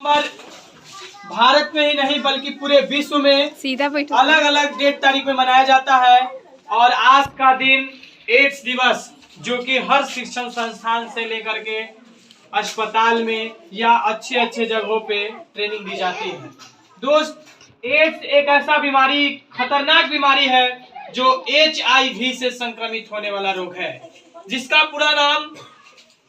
पर भारत में ही नहीं बल्कि पूरे विश्व में अलग अलग डेट तारीख में मनाया जाता है। और आज का दिन एड्स दिवस, जो कि हर शिक्षण संस्थान से लेकर के अस्पताल में या अच्छे अच्छे जगहों पे ट्रेनिंग दी जाती है। दोस्त, एड्स एक ऐसा बीमारी, खतरनाक बीमारी है जो HIV से संक्रमित होने वाला रोग है, जिसका पूरा नाम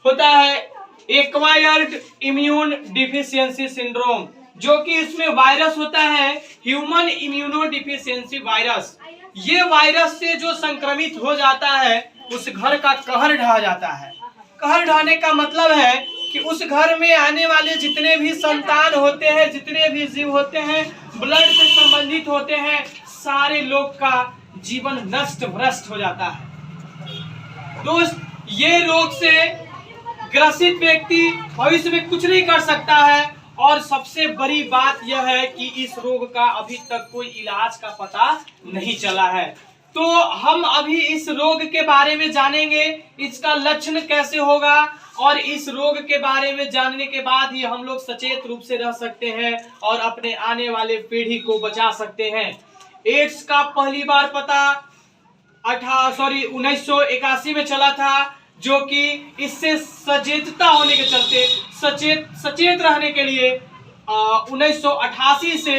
होता है एक्वायर्ड इम्यून डिफिशियंसी सिंड्रोम, जो कि इसमें वायरस होता है ह्यूमन इम्यूनो डिफिशियंसी वायरस। ये वायरस से जो संक्रमित हो जाता है उस घर का कहर ढहा जाता है। कहर ढाने का मतलब है कि उस घर में आने वाले जितने भी संतान होते हैं, जितने भी जीव होते हैं, ब्लड से संबंधित होते हैं, सारे लोग का जीवन नष्ट भ्रष्ट हो जाता है। दोस्त, ये रोग से ग्रसित व्यक्ति भविष्य में कुछ नहीं कर सकता है। और सबसे बड़ी बात यह है कि इस रोग का अभी तक कोई इलाज का पता नहीं चला है। तो हम अभी इस रोग के बारे में जानेंगे, इसका लक्षण कैसे होगा, और इस रोग के बारे में जानने के बाद ही हम लोग सचेत रूप से रह सकते हैं और अपने आने वाले पीढ़ी को बचा सकते हैं। एड्स का पहली बार पता 1981 में चला था, जो कि इससे सचेतता होने के चलते, सचेत रहने के लिए 1988 से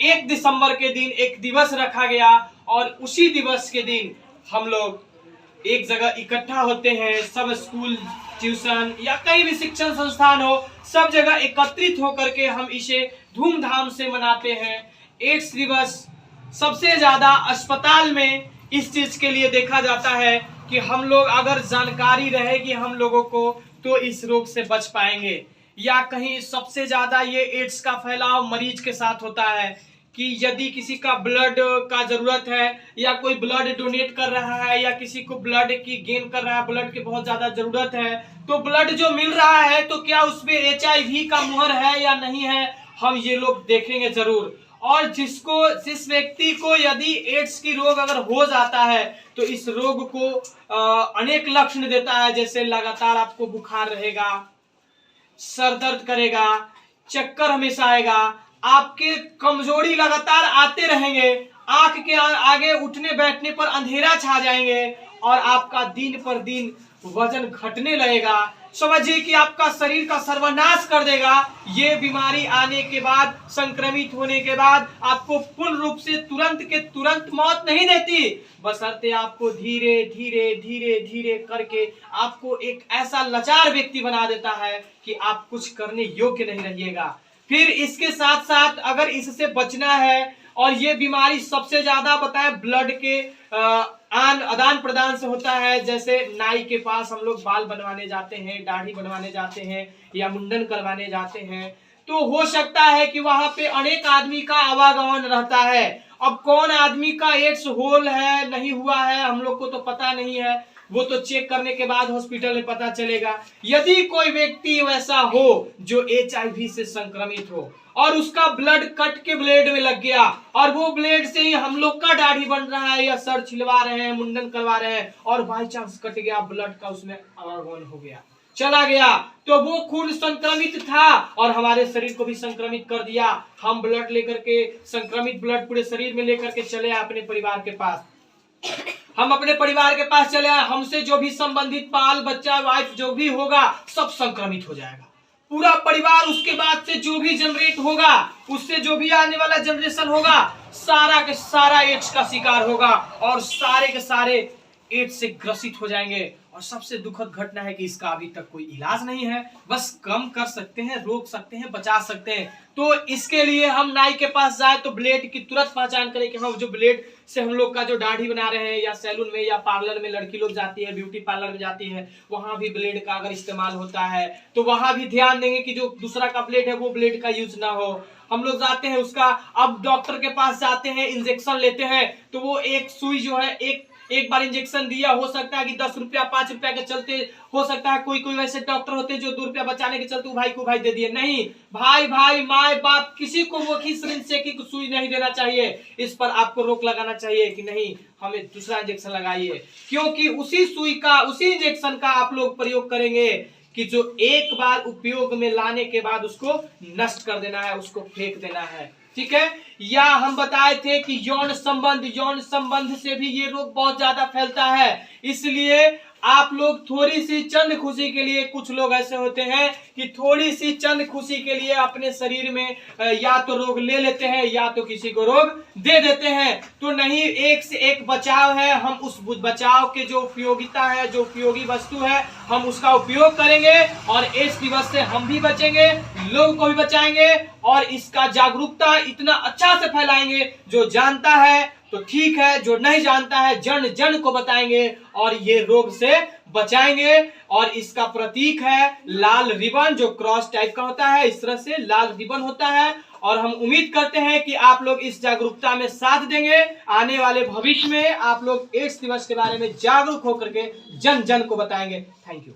1 दिसंबर के दिन एक दिवस रखा गया। और उसी दिवस के दिन हम लोग एक जगह इकट्ठा होते हैं, सब स्कूल, ट्यूशन या कहीं भी शिक्षण संस्थान हो, सब जगह एकत्रित होकर के हम इसे धूमधाम से मनाते हैं। एड्स दिवस सबसे ज्यादा अस्पताल में इस चीज के लिए देखा जाता है कि हम लोग अगर जानकारी रहेगी हम लोगों को तो इस रोग से बच पाएंगे। या कहीं सबसे ज्यादा ये एड्स का फैलाव मरीज के साथ होता है कि यदि किसी का ब्लड का जरूरत है या कोई ब्लड डोनेट कर रहा है या किसी को ब्लड की गेन कर रहा है, ब्लड की बहुत ज्यादा जरूरत है, तो ब्लड जो मिल रहा है तो क्या उसमें HIV का मुहर है या नहीं है, हम ये लोग देखेंगे जरूर। और जिस व्यक्ति को यदि एड्स की रोग अगर हो जाता है तो इस रोग को अनेक लक्षण देता है, जैसे लगातार आपको बुखार रहेगा, सर दर्द करेगा, चक्कर हमेशा आएगा, आपके कमजोरी लगातार आते रहेंगे, आंख के आगे उठने बैठने पर अंधेरा छा जाएंगे और आपका दिन पर दिन वजन घटने लगेगा। समझिए कि आपका शरीर का सर्वनाश कर देगा। ये बीमारी आने के बाद, संक्रमित होने के बाद आपको पूर्ण रूप से तुरंत के तुरंत मौत नहीं देती, बशर्ते आपको धीरे धीरे धीरे धीरे करके आपको एक ऐसा लाचार व्यक्ति बना देता है कि आप कुछ करने योग्य नहीं रहिएगा। फिर इसके साथ साथ अगर इससे बचना है, और ये बीमारी सबसे ज्यादा बताए ब्लड के आदान प्रदान से होता है। जैसे नाई के पास हम लोग बाल बनवाने जाते हैं, दाढ़ी बनवाने जाते हैं या मुंडन करवाने जाते हैं, तो हो सकता है कि वहां पे अनेक आदमी का आवागमन रहता है। अब कौन आदमी का एड्स होल है, नहीं हुआ है, हम लोग को तो पता नहीं है, वो तो चेक करने के बाद हॉस्पिटल में पता चलेगा। यदि कोई व्यक्ति वैसा हो जो HIV से संक्रमित हो और उसका ब्लड कट के ब्लेड में लग गया और वो ब्लेड से ही हम लोग का दाढ़ी बन रहा है या सर छिलवा रहे हैं, मुंडन करवा रहे हैं, और बाई चांस कट गया, ब्लड का उसमें आवागमन हो गया, चला गया, तो वो खून संक्रमित था और हमारे शरीर को भी संक्रमित कर दिया। हम ब्लड लेकर के, संक्रमित ब्लड पूरे शरीर में लेकर के चले आए अपने परिवार के पास। हम अपने परिवार के पास चले आए, हमसे जो भी संबंधित बाल बच्चा, वाइफ जो भी होगा, सब संक्रमित हो जाएगा। पूरा परिवार, उसके बाद से जो भी जनरेट होगा, उससे जो भी आने वाला जनरेशन होगा, सारा के सारा एड्स का शिकार होगा और सारे के सारे एड्स से ग्रसित हो जाएंगे। और सबसे दुखद घटना है कि इसका अभी तक कोई इलाज नहीं है, बस कम कर सकते हैं, रोक सकते हैं, बचा सकते हैं। तो इसके लिए हम नाई के पास जाए तो ब्लेड की तुरंत पहचान करें कि हाँ, जो ब्लेड से हम लोग का जो दाढ़ी बना रहे हैं, या सैलून में या पार्लर में लड़की लोग जाती है, ब्यूटी पार्लर में जाती है, वहां भी ब्लेड का अगर इस्तेमाल होता है तो वहां भी ध्यान देंगे कि जो दूसरा का ब्लेड है वो ब्लेड का यूज ना हो। हम लोग जाते हैं उसका, अब डॉक्टर के पास जाते हैं, इंजेक्शन लेते हैं, तो वो एक सुई जो है, एक बार इंजेक्शन दिया, हो सकता है कि 10 रुपया 5 रुपया के चलते, हो सकता है कोई वैसे डॉक्टर होते हैं जो 2 रुपया बचाने के चलते भाई को भाई दे दिए। नहीं, भाई माए बाप किसी को वो सिरिंज से की सुई नहीं देना चाहिए। इस पर आपको रोक लगाना चाहिए कि नहीं, हमें दूसरा इंजेक्शन लगाइए, क्योंकि उसी सुई का, उसी इंजेक्शन का आप लोग प्रयोग करेंगे कि जो एक बार उपयोग में लाने के बाद उसको नष्ट कर देना है, उसको फेंक देना है। ठीक है। या हम बताए थे कि यौन संबंध से भी ये रोग बहुत ज्यादा फैलता है। इसलिए आप लोग थोड़ी सी चंद खुशी के लिए, कुछ लोग ऐसे होते हैं कि थोड़ी सी चंद खुशी के लिए अपने शरीर में या तो रोग ले लेते हैं या तो किसी को रोग दे देते हैं। तो नहीं, एक से एक बचाव है। हम उस बचाव के जो उपयोगिता है, जो उपयोगी वस्तु है, हम उसका उपयोग करेंगे और एड्स दिवस से हम भी बचेंगे, लोगों को भी बचाएंगे और इसका जागरूकता इतना अच्छा से फैलाएंगे। जो जानता है तो ठीक है, जो नहीं जानता है जन जन को बताएंगे और ये रोग से बचाएंगे। और इसका प्रतीक है लाल रिबन, जो क्रॉस टाइप का होता है, इस तरह से लाल रिबन होता है। और हम उम्मीद करते हैं कि आप लोग इस जागरूकता में साथ देंगे। आने वाले भविष्य में आप लोग एड्स दिवस के बारे में जागरूक होकर के जन जन को बताएंगे। Thank you.